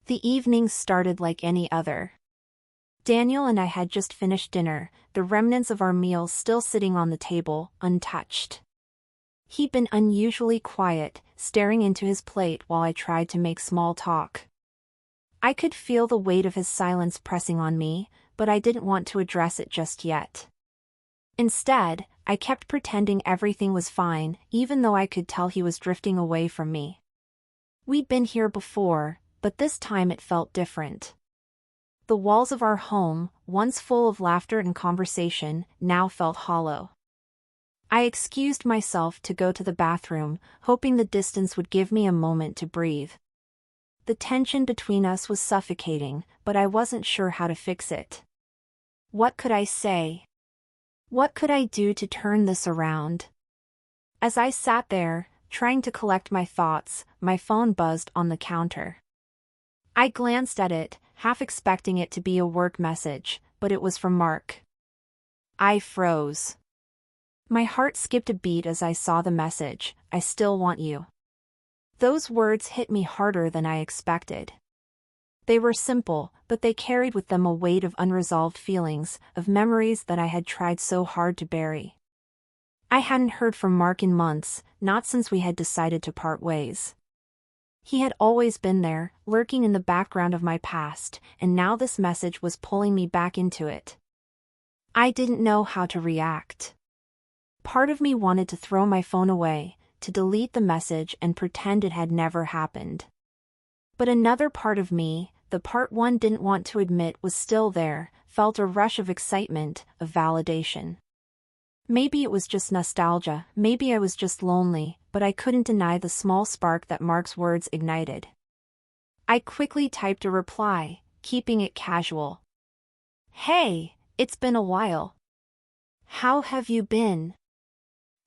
The evening started like any other. Daniel and I had just finished dinner, the remnants of our meal still sitting on the table, untouched. He'd been unusually quiet, staring into his plate while I tried to make small talk. I could feel the weight of his silence pressing on me, but I didn't want to address it just yet. Instead, I kept pretending everything was fine, even though I could tell he was drifting away from me. We'd been here before, but this time it felt different. The walls of our home, once full of laughter and conversation, now felt hollow. I excused myself to go to the bathroom, hoping the distance would give me a moment to breathe. The tension between us was suffocating, but I wasn't sure how to fix it. What could I say? What could I do to turn this around? As I sat there, trying to collect my thoughts, my phone buzzed on the counter. I glanced at it, half expecting it to be a work message, but it was from Mark. I froze. My heart skipped a beat as I saw the message, "I still want you." Those words hit me harder than I expected. They were simple, but they carried with them a weight of unresolved feelings, of memories that I had tried so hard to bury. I hadn't heard from Mark in months, not since we had decided to part ways. He had always been there, lurking in the background of my past, and now this message was pulling me back into it. I didn't know how to react. Part of me wanted to throw my phone away, to delete the message and pretend it had never happened. But another part of me, the part one didn't want to admit was still there, felt a rush of excitement, of validation. Maybe it was just nostalgia, maybe I was just lonely, but I couldn't deny the small spark that Mark's words ignited. I quickly typed a reply, keeping it casual. "Hey, it's been a while. How have you been?"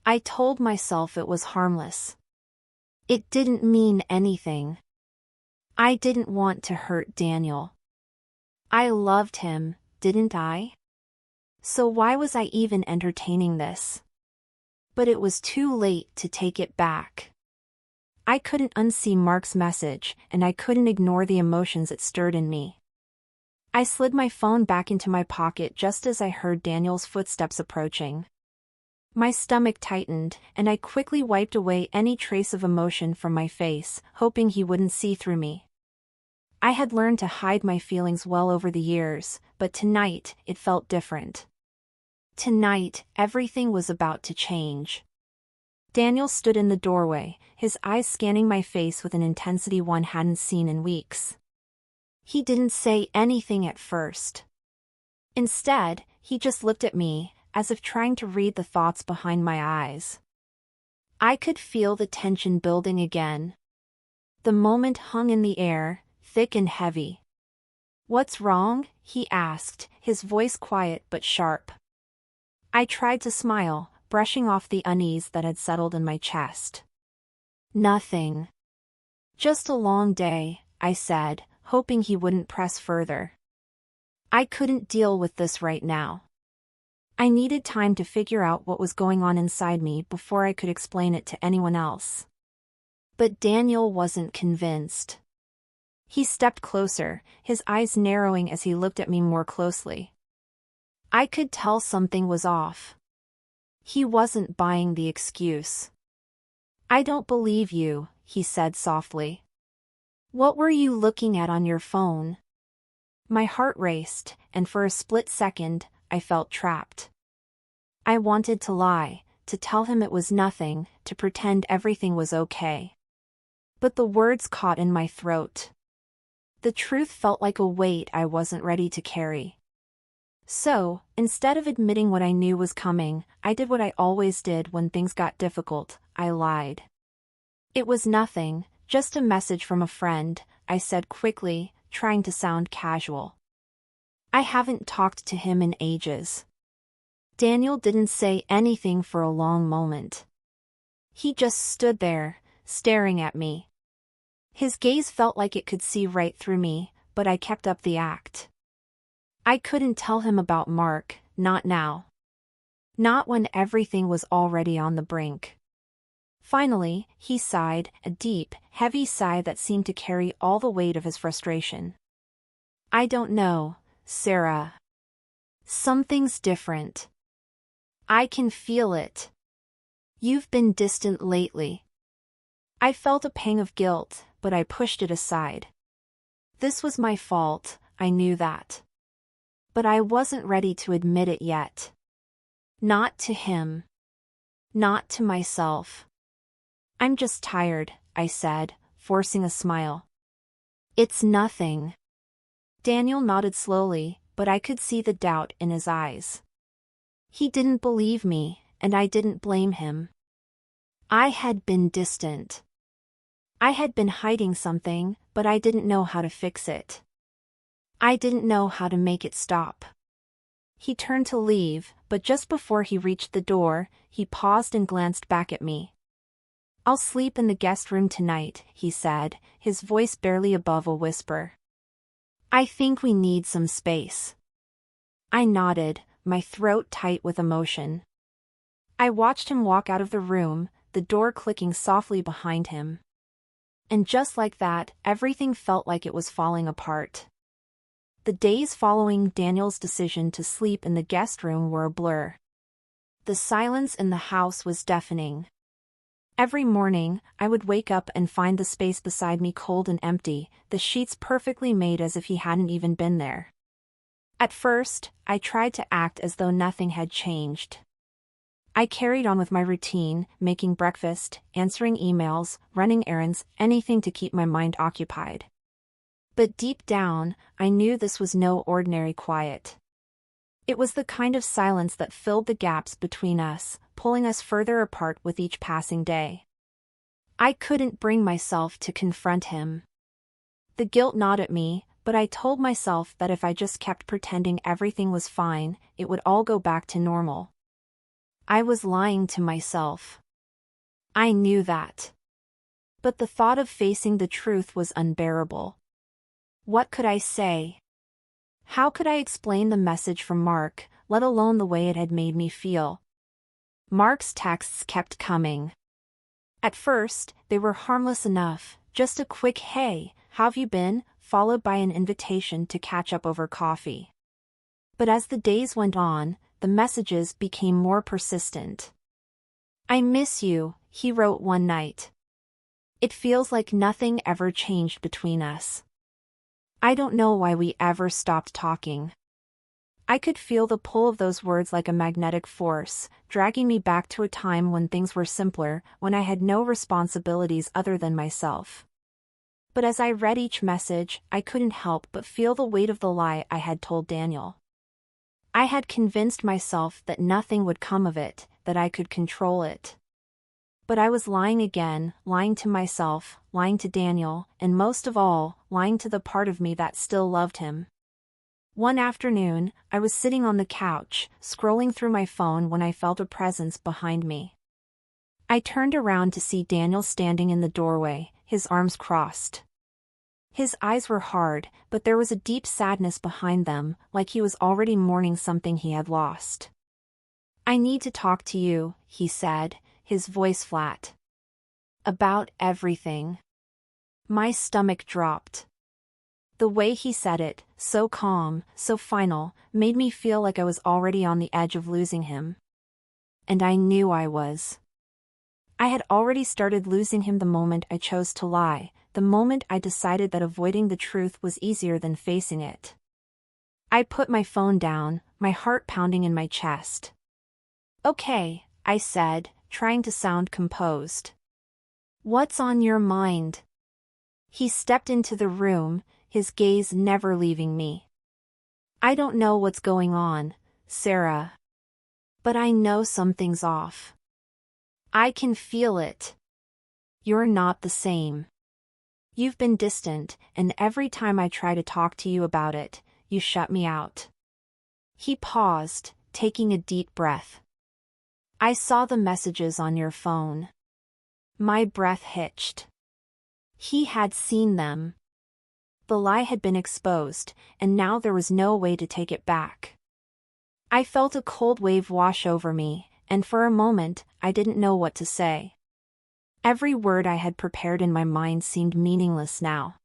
I told myself it was harmless. It didn't mean anything. I didn't want to hurt Daniel. I loved him, didn't I? So why was I even entertaining this? But it was too late to take it back. I couldn't unsee Mark's message, and I couldn't ignore the emotions it stirred in me. I slid my phone back into my pocket just as I heard Daniel's footsteps approaching. My stomach tightened, and I quickly wiped away any trace of emotion from my face, hoping he wouldn't see through me. I had learned to hide my feelings well over the years, but tonight, it felt different. Tonight, everything was about to change. Daniel stood in the doorway, his eyes scanning my face with an intensity one hadn't seen in weeks. He didn't say anything at first. Instead, he just looked at me, as if trying to read the thoughts behind my eyes. I could feel the tension building again. The moment hung in the air, thick and heavy. "What's wrong?" he asked, his voice quiet but sharp. I tried to smile, brushing off the unease that had settled in my chest. "Nothing. Just a long day," I said, hoping he wouldn't press further. I couldn't deal with this right now. I needed time to figure out what was going on inside me before I could explain it to anyone else. But Daniel wasn't convinced. He stepped closer, his eyes narrowing as he looked at me more closely. I could tell something was off. He wasn't buying the excuse. "I don't believe you," he said softly. "What were you looking at on your phone?" My heart raced, and for a split second, I felt trapped. I wanted to lie, to tell him it was nothing, to pretend everything was okay. But the words caught in my throat. The truth felt like a weight I wasn't ready to carry. So, instead of admitting what I knew was coming, I did what I always did when things got difficult, I lied. "It was nothing, just a message from a friend," I said quickly, trying to sound casual. I haven't talked to him in ages. Daniel didn't say anything for a long moment. He just stood there, staring at me. His gaze felt like it could see right through me, but I kept up the act. I couldn't tell him about Mark, not now. Not when everything was already on the brink. Finally, he sighed, a deep, heavy sigh that seemed to carry all the weight of his frustration. I don't know, Sarah. Something's different. I can feel it. You've been distant lately. I felt a pang of guilt, but I pushed it aside. This was my fault, I knew that. But I wasn't ready to admit it yet. Not to him. Not to myself. I'm just tired, I said, forcing a smile. It's nothing. Daniel nodded slowly, but I could see the doubt in his eyes. He didn't believe me, and I didn't blame him. I had been distant. I had been hiding something, but I didn't know how to fix it. I didn't know how to make it stop. He turned to leave, but just before he reached the door, he paused and glanced back at me. I'll sleep in the guest room tonight, he said, his voice barely above a whisper. I think we need some space. I nodded, my throat tight with emotion. I watched him walk out of the room, the door clicking softly behind him. And just like that, everything felt like it was falling apart. The days following Daniel's decision to sleep in the guest room were a blur. The silence in the house was deafening. Every morning, I would wake up and find the space beside me cold and empty, the sheets perfectly made as if he hadn't even been there. At first, I tried to act as though nothing had changed. I carried on with my routine, making breakfast, answering emails, running errands, anything to keep my mind occupied. But deep down, I knew this was no ordinary quiet. It was the kind of silence that filled the gaps between us, pulling us further apart with each passing day. I couldn't bring myself to confront him. The guilt gnawed at me, but I told myself that if I just kept pretending everything was fine, it would all go back to normal. I was lying to myself. I knew that. But the thought of facing the truth was unbearable. What could I say? How could I explain the message from Mark, let alone the way it had made me feel? Mark's texts kept coming. At first, they were harmless enough, just a quick "Hey, how've you been?" followed by an invitation to catch up over coffee. But as the days went on, the messages became more persistent. I miss you, he wrote one night. It feels like nothing ever changed between us. I don't know why we ever stopped talking. I could feel the pull of those words like a magnetic force, dragging me back to a time when things were simpler, when I had no responsibilities other than myself. But as I read each message, I couldn't help but feel the weight of the lie I had told Daniel. I had convinced myself that nothing would come of it, that I could control it. But I was lying again, lying to myself, lying to Daniel, and most of all, lying to the part of me that still loved him. One afternoon, I was sitting on the couch, scrolling through my phone when I felt a presence behind me. I turned around to see Daniel standing in the doorway, his arms crossed. His eyes were hard, but there was a deep sadness behind them, like he was already mourning something he had lost. I need to talk to you, he said, his voice flat. About everything. My stomach dropped. The way he said it, so calm, so final, made me feel like I was already on the edge of losing him. And I knew I was. I had already started losing him the moment I chose to lie, the moment I decided that avoiding the truth was easier than facing it. I put my phone down, my heart pounding in my chest. Okay, I said, trying to sound composed. What's on your mind? He stepped into the room, his gaze never leaving me. I don't know what's going on, Sarah. But I know something's off. I can feel it. You're not the same. You've been distant, and every time I try to talk to you about it, you shut me out. He paused, taking a deep breath. I saw the messages on your phone. My breath hitched. He had seen them. The lie had been exposed, and now there was no way to take it back. I felt a cold wave wash over me, and for a moment, I didn't know what to say. Every word I had prepared in my mind seemed meaningless now.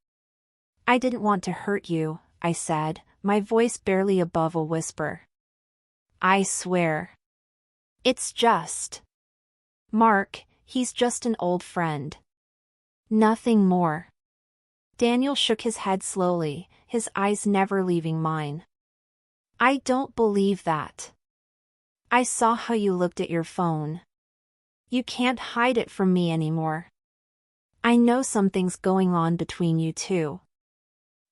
I didn't want to hurt you, I said, my voice barely above a whisper. I swear. It's just. Mark, he's just an old friend. Nothing more. Daniel shook his head slowly, his eyes never leaving mine. I don't believe that. I saw how you looked at your phone. You can't hide it from me anymore. I know something's going on between you two.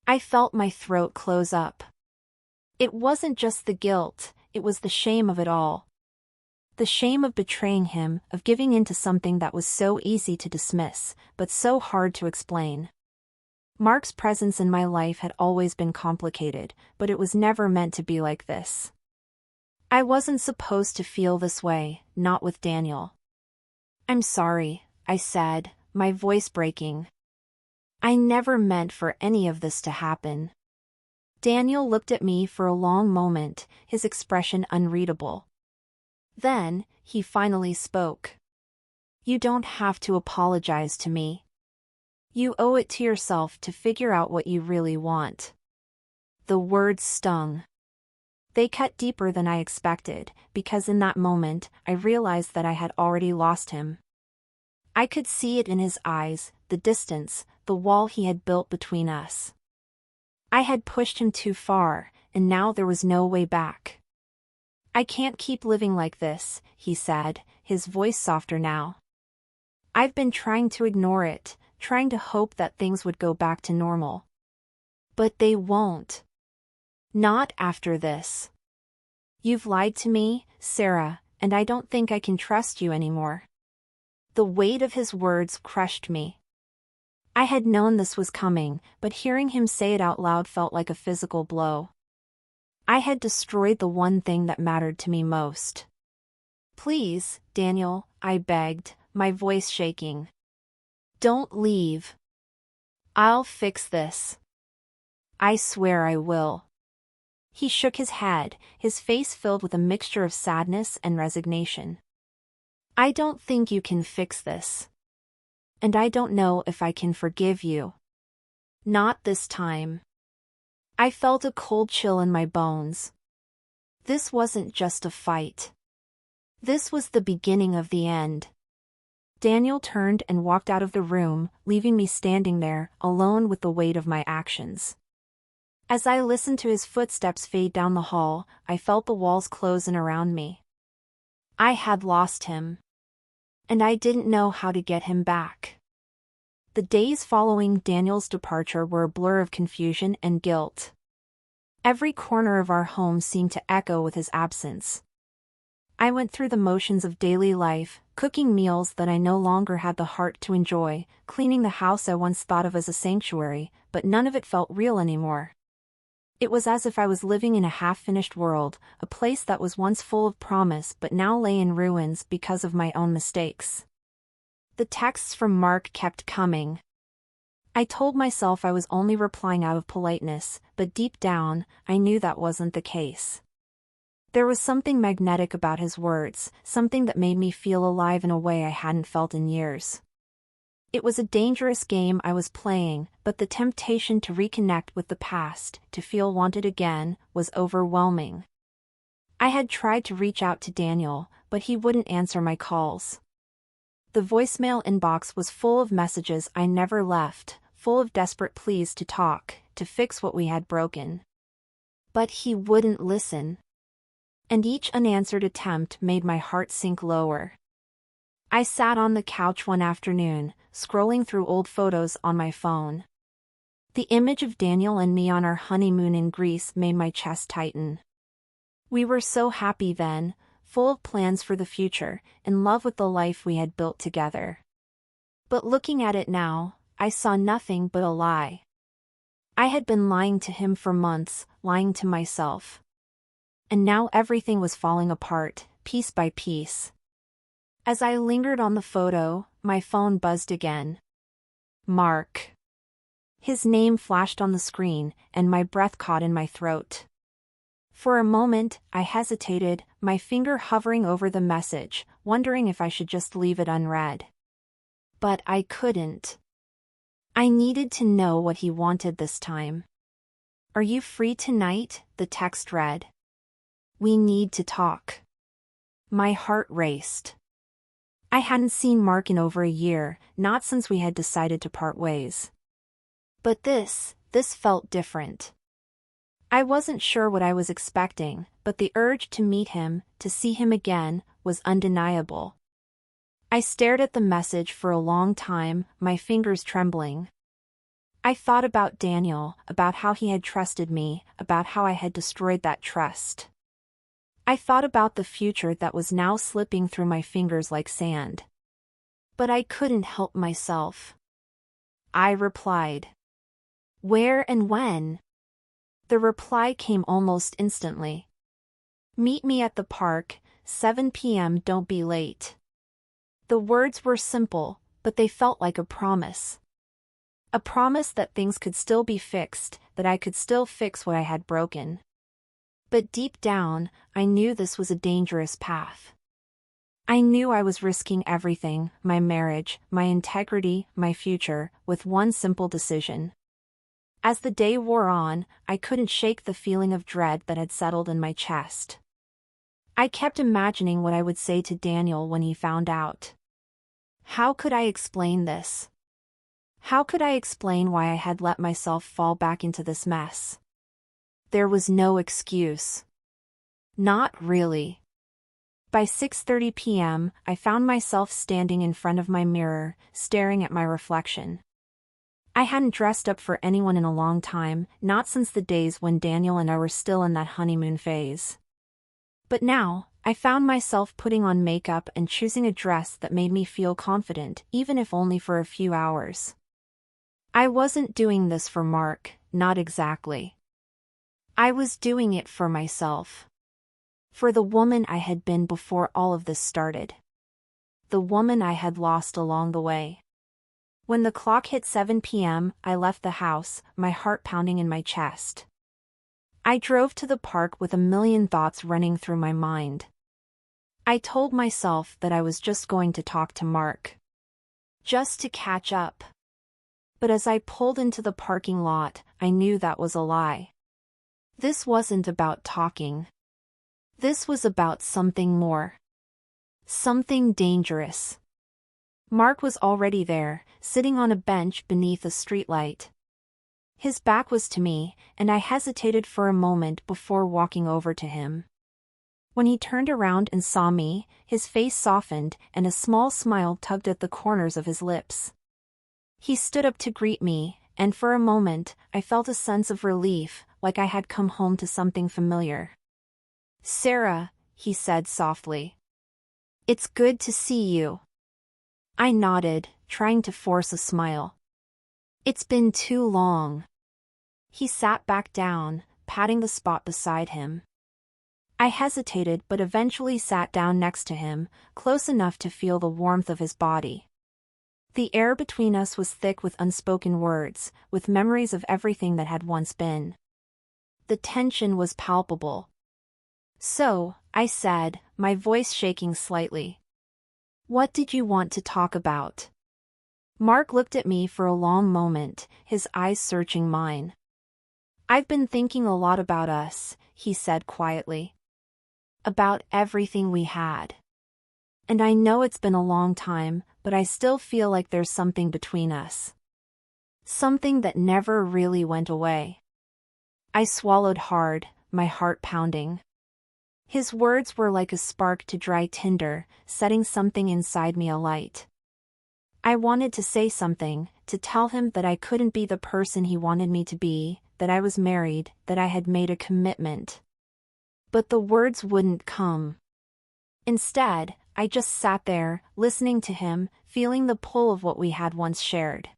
I felt my throat close up. It wasn't just the guilt, it was the shame of it all. The shame of betraying him, of giving in to something that was so easy to dismiss, but so hard to explain. Mark's presence in my life had always been complicated, but it was never meant to be like this. I wasn't supposed to feel this way, not with Daniel. I'm sorry, I said, my voice breaking. I never meant for any of this to happen. Daniel looked at me for a long moment, his expression unreadable. Then, he finally spoke. You don't have to apologize to me. You owe it to yourself to figure out what you really want. The words stung. They cut deeper than I expected, because in that moment, I realized that I had already lost him. I could see it in his eyes, the distance, the wall he had built between us. I had pushed him too far, and now there was no way back. I can't keep living like this, he said, his voice softer now. I've been trying to ignore it, trying to hope that things would go back to normal. But they won't. Not after this. You've lied to me, Sarah, and I don't think I can trust you anymore. The weight of his words crushed me. I had known this was coming, but hearing him say it out loud felt like a physical blow. I had destroyed the one thing that mattered to me most. Please, Daniel, I begged, my voice shaking. Don't leave. I'll fix this. I swear I will. He shook his head, his face filled with a mixture of sadness and resignation. I don't think you can fix this. And I don't know if I can forgive you. Not this time. I felt a cold chill in my bones. This wasn't just a fight. This was the beginning of the end. Daniel turned and walked out of the room, leaving me standing there, alone with the weight of my actions. As I listened to his footsteps fade down the hall, I felt the walls close in around me. I had lost him. And I didn't know how to get him back. The days following Daniel's departure were a blur of confusion and guilt. Every corner of our home seemed to echo with his absence. I went through the motions of daily life, cooking meals that I no longer had the heart to enjoy, cleaning the house I once thought of as a sanctuary, but none of it felt real anymore. It was as if I was living in a half-finished world, a place that was once full of promise but now lay in ruins because of my own mistakes. The texts from Mark kept coming. I told myself I was only replying out of politeness, but deep down, I knew that wasn't the case. There was something magnetic about his words, something that made me feel alive in a way I hadn't felt in years. It was a dangerous game I was playing, but the temptation to reconnect with the past, to feel wanted again, was overwhelming. I had tried to reach out to Daniel, but he wouldn't answer my calls. The voicemail inbox was full of messages I never left, full of desperate pleas to talk, to fix what we had broken. But he wouldn't listen. And each unanswered attempt made my heart sink lower. I sat on the couch one afternoon, scrolling through old photos on my phone. The image of Daniel and me on our honeymoon in Greece made my chest tighten. We were so happy then, full of plans for the future, in love with the life we had built together. But looking at it now, I saw nothing but a lie. I had been lying to him for months, lying to myself. And now everything was falling apart, piece by piece. As I lingered on the photo, my phone buzzed again. Mark. His name flashed on the screen, and my breath caught in my throat. For a moment, I hesitated, my finger hovering over the message, wondering if I should just leave it unread. But I couldn't. I needed to know what he wanted this time. "Are you free tonight?" the text read. "We need to talk." My heart raced. I hadn't seen Mark in over a year, not since we had decided to part ways. But this felt different. I wasn't sure what I was expecting, but the urge to meet him, to see him again, was undeniable. I stared at the message for a long time, my fingers trembling. I thought about Daniel, about how he had trusted me, about how I had destroyed that trust. I thought about the future that was now slipping through my fingers like sand. But I couldn't help myself. I replied. "Where and when?" The reply came almost instantly. "Meet me at the park, 7 p.m. Don't be late." The words were simple, but they felt like a promise. A promise that things could still be fixed, that I could still fix what I had broken. But deep down, I knew this was a dangerous path. I knew I was risking everything, my marriage, my integrity, my future, with one simple decision. As the day wore on, I couldn't shake the feeling of dread that had settled in my chest. I kept imagining what I would say to Daniel when he found out. How could I explain this? How could I explain why I had let myself fall back into this mess? There was no excuse. Not really. By 6:30 p.m., I found myself standing in front of my mirror, staring at my reflection. I hadn't dressed up for anyone in a long time, not since the days when Daniel and I were still in that honeymoon phase. But now, I found myself putting on makeup and choosing a dress that made me feel confident, even if only for a few hours. I wasn't doing this for Mark, not exactly. I was doing it for myself. For the woman I had been before all of this started. The woman I had lost along the way. When the clock hit 7 p.m., I left the house, my heart pounding in my chest. I drove to the park with a million thoughts running through my mind. I told myself that I was just going to talk to Mark. Just to catch up. But as I pulled into the parking lot, I knew that was a lie. This wasn't about talking. This was about something more. Something dangerous. Mark was already there, sitting on a bench beneath a streetlight. His back was to me, and I hesitated for a moment before walking over to him. When he turned around and saw me, his face softened and a small smile tugged at the corners of his lips. He stood up to greet me, and for a moment, I felt a sense of relief, like I had come home to something familiar. "Sarah," he said softly. "It's good to see you." I nodded, trying to force a smile. "It's been too long." He sat back down, patting the spot beside him. I hesitated but eventually sat down next to him, close enough to feel the warmth of his body. The air between us was thick with unspoken words, with memories of everything that had once been. The tension was palpable. "So," I said, my voice shaking slightly. "What did you want to talk about?" Mark looked at me for a long moment, his eyes searching mine. "I've been thinking a lot about us," he said quietly. "About everything we had. And I know it's been a long time, but I still feel like there's something between us. Something that never really went away." I swallowed hard, my heart pounding. His words were like a spark to dry tinder, setting something inside me alight. I wanted to say something, to tell him that I couldn't be the person he wanted me to be, that I was married, that I had made a commitment. But the words wouldn't come. Instead, I just sat there, listening to him, feeling the pull of what we had once shared.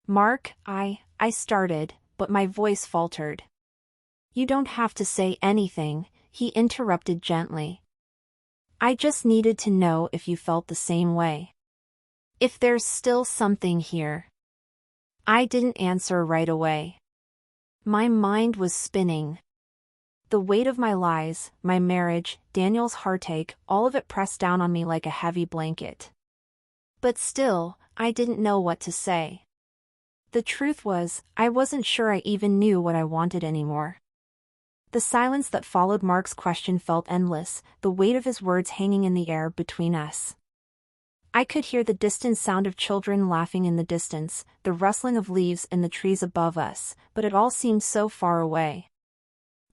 "Mark, I started, but my voice faltered." "You don't have to say anything," he interrupted gently. "I just needed to know if you felt the same way. If there's still something here." I didn't answer right away. My mind was spinning. The weight of my lies, my marriage, Daniel's heartache, all of it pressed down on me like a heavy blanket. But still, I didn't know what to say. The truth was, I wasn't sure I even knew what I wanted anymore. The silence that followed Mark's question felt endless, the weight of his words hanging in the air between us. I could hear the distant sound of children laughing in the distance, the rustling of leaves in the trees above us, but it all seemed so far away.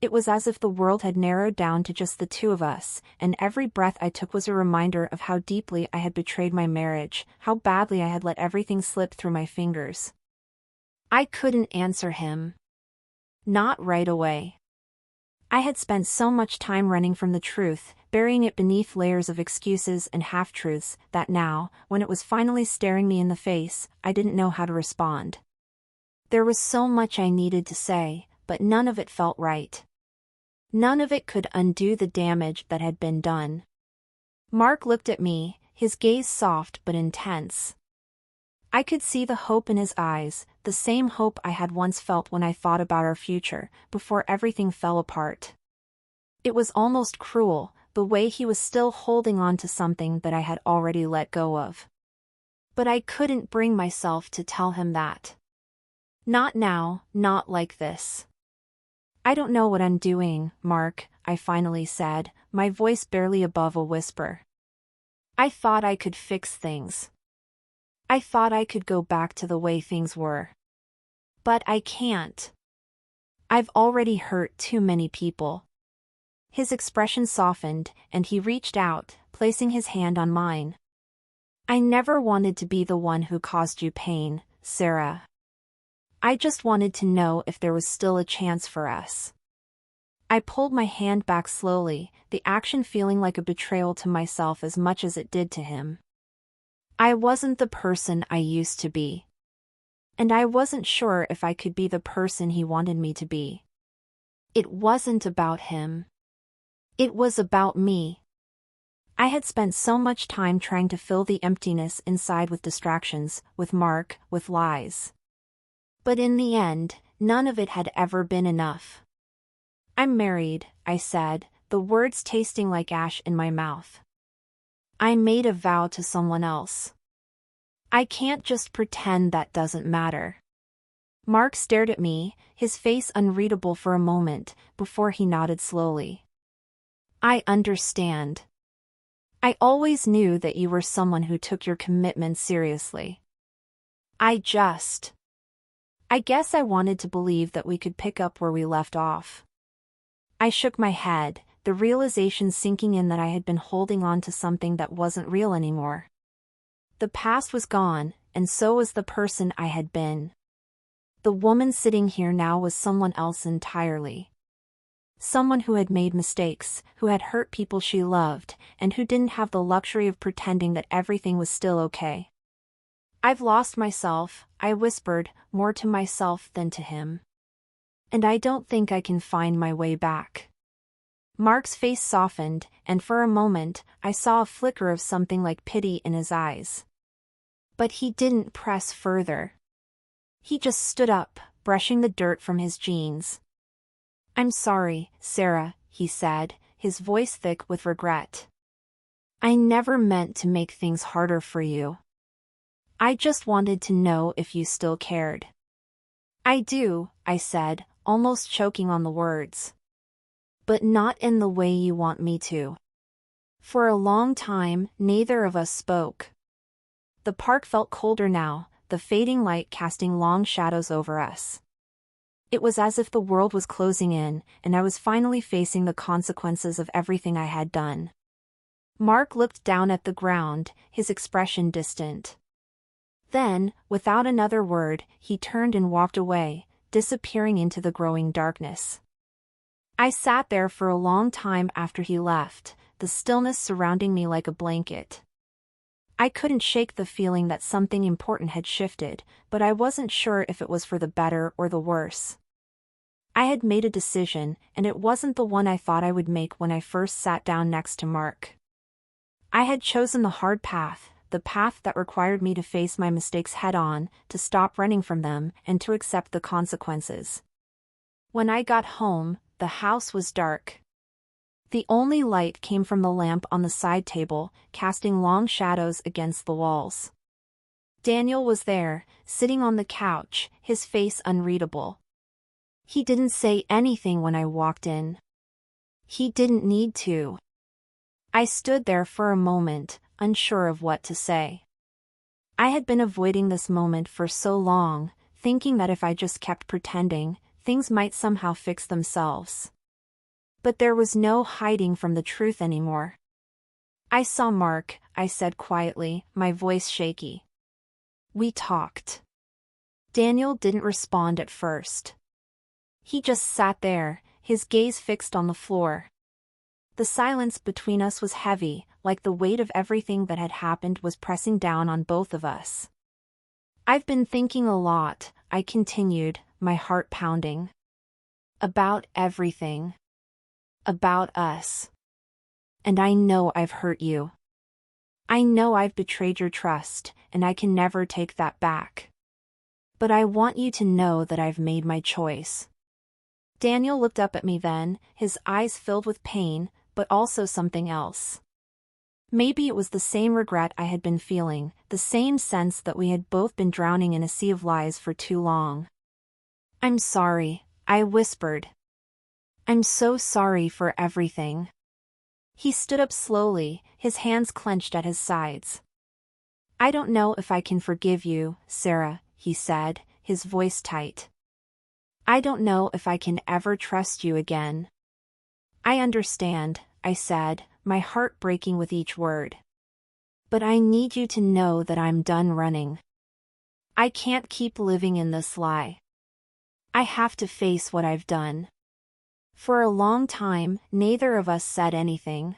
It was as if the world had narrowed down to just the two of us, and every breath I took was a reminder of how deeply I had betrayed my marriage, how badly I had let everything slip through my fingers. I couldn't answer him. Not right away. I had spent so much time running from the truth, burying it beneath layers of excuses and half-truths, that now, when it was finally staring me in the face, I didn't know how to respond. There was so much I needed to say, but none of it felt right. None of it could undo the damage that had been done. Mark looked at me, his gaze soft but intense. I could see the hope in his eyes, the same hope I had once felt when I thought about our future, before everything fell apart. It was almost cruel, the way he was still holding on to something that I had already let go of. But I couldn't bring myself to tell him that. Not now, not like this. I don't know what I'm doing, Mark, I finally said, my voice barely above a whisper. I thought I could fix things. I thought I could go back to the way things were. But I can't. I've already hurt too many people. His expression softened, and he reached out, placing his hand on mine. I never wanted to be the one who caused you pain, Sarah. I just wanted to know if there was still a chance for us. I pulled my hand back slowly, the action feeling like a betrayal to myself as much as it did to him. I wasn't the person I used to be. And I wasn't sure if I could be the person he wanted me to be. It wasn't about him. It was about me. I had spent so much time trying to fill the emptiness inside with distractions, with Mark, with lies. But in the end, none of it had ever been enough. I'm married, I said, the words tasting like ash in my mouth. I made a vow to someone else. I can't just pretend that doesn't matter. Mark stared at me, his face unreadable for a moment, before he nodded slowly. I understand. I always knew that you were someone who took your commitment seriously. I guess I wanted to believe that we could pick up where we left off. I shook my head, the realization sinking in that I had been holding on to something that wasn't real anymore. The past was gone, and so was the person I had been. The woman sitting here now was someone else entirely. Someone who had made mistakes, who had hurt people she loved, and who didn't have the luxury of pretending that everything was still okay. I've lost myself, I whispered, more to myself than to him. And I don't think I can find my way back. Mark's face softened, and for a moment, I saw a flicker of something like pity in his eyes. But he didn't press further. He just stood up, brushing the dirt from his jeans. I'm sorry, Sarah, he said, his voice thick with regret. I never meant to make things harder for you. I just wanted to know if you still cared. I do, I said, almost choking on the words. But not in the way you want me to. For a long time, neither of us spoke. The park felt colder now, the fading light casting long shadows over us. It was as if the world was closing in, and I was finally facing the consequences of everything I had done. Mark looked down at the ground, his expression distant. Then, without another word, he turned and walked away, disappearing into the growing darkness. I sat there for a long time after he left, the stillness surrounding me like a blanket. I couldn't shake the feeling that something important had shifted, but I wasn't sure if it was for the better or the worse. I had made a decision, and it wasn't the one I thought I would make when I first sat down next to Mark. I had chosen the hard path, the path that required me to face my mistakes head-on, to stop running from them, and to accept the consequences. When I got home, the house was dark. The only light came from the lamp on the side table, casting long shadows against the walls. Daniel was there, sitting on the couch, his face unreadable. He didn't say anything when I walked in. He didn't need to. I stood there for a moment, unsure of what to say. I had been avoiding this moment for so long, thinking that if I just kept pretending, things might somehow fix themselves. But there was no hiding from the truth anymore. "I saw Mark," I said quietly, my voice shaky. "We talked." Daniel didn't respond at first. He just sat there, his gaze fixed on the floor. The silence between us was heavy, like the weight of everything that had happened was pressing down on both of us. "I've been thinking a lot," I continued, my heart pounding. "About everything. About us. And I know I've hurt you. I know I've betrayed your trust, and I can never take that back. But I want you to know that I've made my choice." Daniel looked up at me then, his eyes filled with pain, but also something else. Maybe it was the same regret I had been feeling, the same sense that we had both been drowning in a sea of lies for too long. "I'm sorry," I whispered. "I'm so sorry for everything." He stood up slowly, his hands clenched at his sides. "I don't know if I can forgive you, Sarah," he said, his voice tight. "I don't know if I can ever trust you again." "I understand," I said, my heart breaking with each word. "But I need you to know that I'm done running. I can't keep living in this lie. I have to face what I've done." For a long time, neither of us said anything.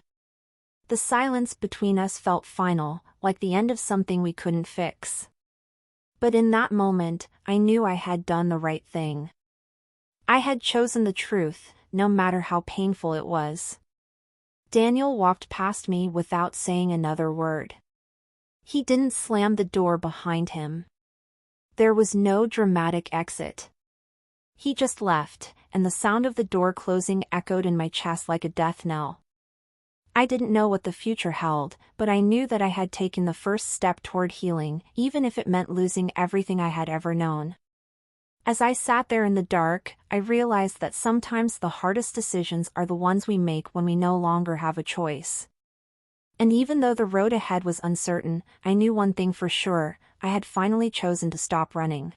The silence between us felt final, like the end of something we couldn't fix. But in that moment, I knew I had done the right thing. I had chosen the truth, no matter how painful it was. Daniel walked past me without saying another word. He didn't slam the door behind him. There was no dramatic exit. He just left, and the sound of the door closing echoed in my chest like a death knell. I didn't know what the future held, but I knew that I had taken the first step toward healing, even if it meant losing everything I had ever known. As I sat there in the dark, I realized that sometimes the hardest decisions are the ones we make when we no longer have a choice. And even though the road ahead was uncertain, I knew one thing for sure: I had finally chosen to stop running.